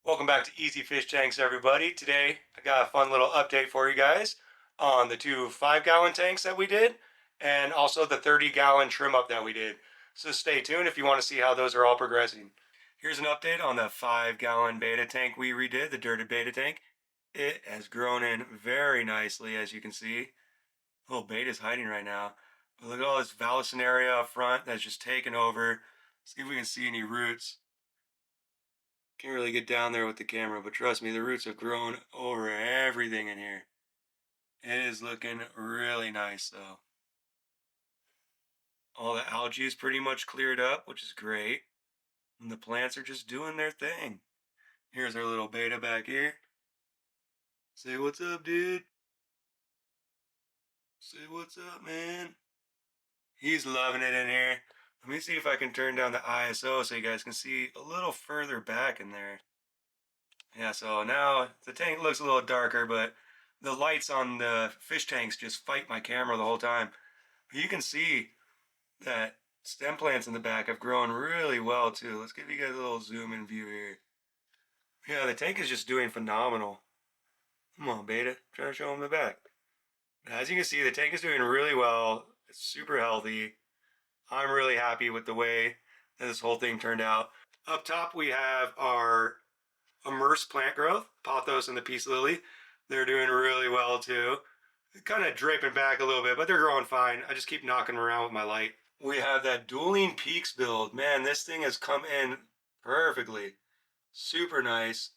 Welcome back to Easy Fish Tanks, everybody. Today, I got a fun little update for you guys on the two 5-gallon tanks that we did and also the 30-gallon trim up that we did. So stay tuned if you want to see how those are all progressing. Here's an update on the 5-gallon beta tank we redid, the dirted beta tank. It has grown in very nicely, as you can see. Little beta's hiding right now. But look at all this area up front that's just taken over. See if we can see any roots. Can't really get down there with the camera, but trust me, the roots have grown over everything in here. It is looking really nice though. All the algae is pretty much cleared up, which is great. And the plants are just doing their thing. Here's our little beta back here. Say what's up, dude. Say what's up, man. He's loving it in here. Let me see if I can turn down the ISO so you guys can see a little further back in there. Yeah, so now the tank looks a little darker, but the lights on the fish tanks just fight my camera the whole time. But you can see that stem plants in the back have grown really well too. Let's give you guys a little zoom in view here. Yeah, the tank is just doing phenomenal. Come on, Beta, trying to show them the back. As you can see, the tank is doing really well. It's super healthy. I'm really happy with the way that this whole thing turned out. Up top, we have our immersed plant growth, pothos and the peace lily. They're doing really well too. Kind of draping back a little bit, but they're growing fine. I just keep knocking them around with my light. We have that Dueling Peaks build. Man, this thing has come in perfectly. Super nice.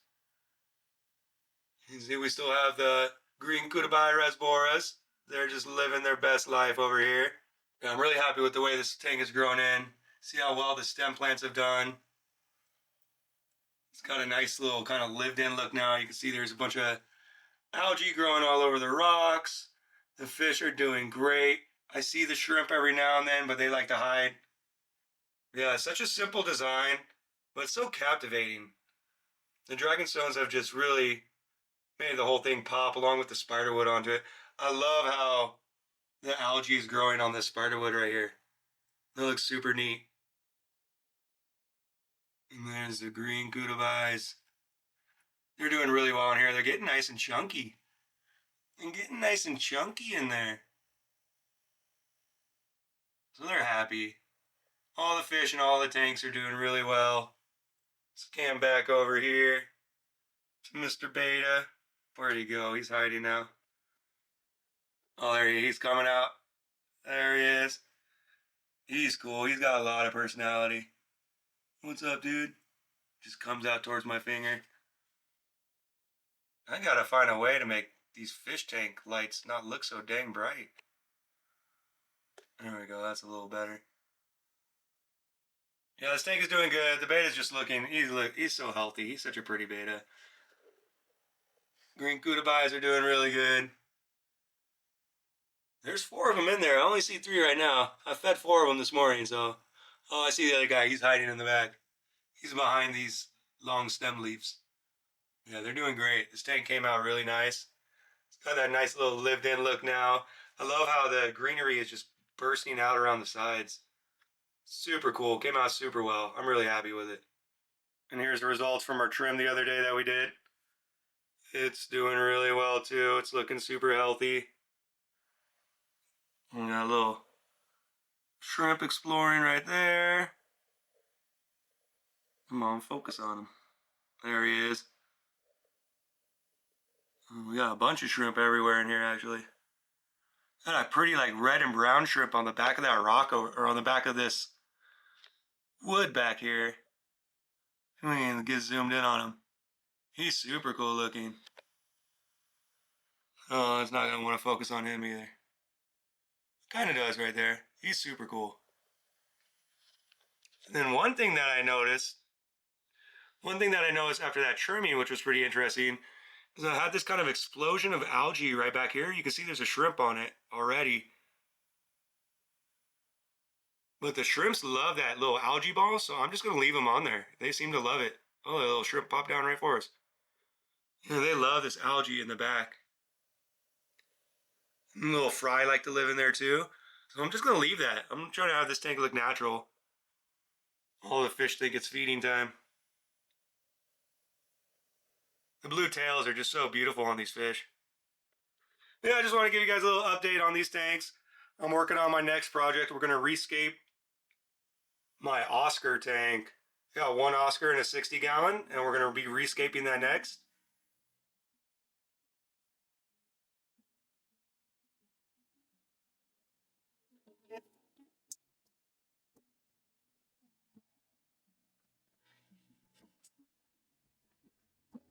You can see we still have the green Guppy Rasboras. They're just living their best life over here. Yeah, I'm really happy with the way this tank has grown in. See how well the stem plants have done. It's got a nice little kind of lived in look now. You can see there's a bunch of algae growing all over the rocks. The fish are doing great. I see the shrimp every now and then, but they like to hide. Yeah, it's such a simple design, but it's so captivating. The dragonstones have just really made the whole thing pop along with the spiderwood onto it. I love how the algae is growing on this spiderwood right here. That looks super neat. And there's the green Gudabais. They're doing really well in here. They're getting nice and chunky. And getting nice and chunky in there. So they're happy. All the fish in all the tanks are doing really well. Scan back over here to Mr. Beta. Where'd he go? He's hiding now. Oh, there he is. He's coming out. There he is. He's cool. He's got a lot of personality. What's up, dude? Just comes out towards my finger. I gotta find a way to make these fish tank lights not look so dang bright. There we go. That's a little better. Yeah, this tank is doing good. The beta's just looking, he's so healthy. He's such a pretty beta. Green Gudabais are doing really good. There's 4 of them in there. I only see 3 right now. I fed 4 of them this morning, so. Oh, I see the other guy. He's hiding in the back. He's behind these long stem leaves. Yeah, they're doing great. This tank came out really nice. It's got that nice little lived-in look now. I love how the greenery is just bursting out around the sides. Super cool. Came out super well. I'm really happy with it. And here's the results from our trim the other day that we did. It's doing really well too. It's looking super healthy. We got a little shrimp exploring right there. Come on, focus on him. There he is. We got a bunch of shrimp everywhere in here actually. Got a pretty like red and brown shrimp on the back of that rock or on the back of this wood back here. We can get zoomed in on him. He's super cool looking. Oh, it's not going to want to focus on him either. Kind of does right there. He's super cool. And then one thing that I noticed after that trimming, which was pretty interesting, is I had this kind of explosion of algae right back here. You can see there's a shrimp on it already. But the shrimps love that little algae ball, so I'm just going to leave them on there. They seem to love it. Oh, the little shrimp popped down right for us. You know, they love this algae in the back. And little fry like to live in there too. So I'm just going to leave that. I'm trying to have this tank look natural. All the fish think it's feeding time. The blue tails are just so beautiful on these fish. Yeah, I just want to give you guys a little update on these tanks. I'm working on my next project. We're going to rescape my Oscar tank. I got one Oscar in a 60 gallon, and we're going to be rescaping that next.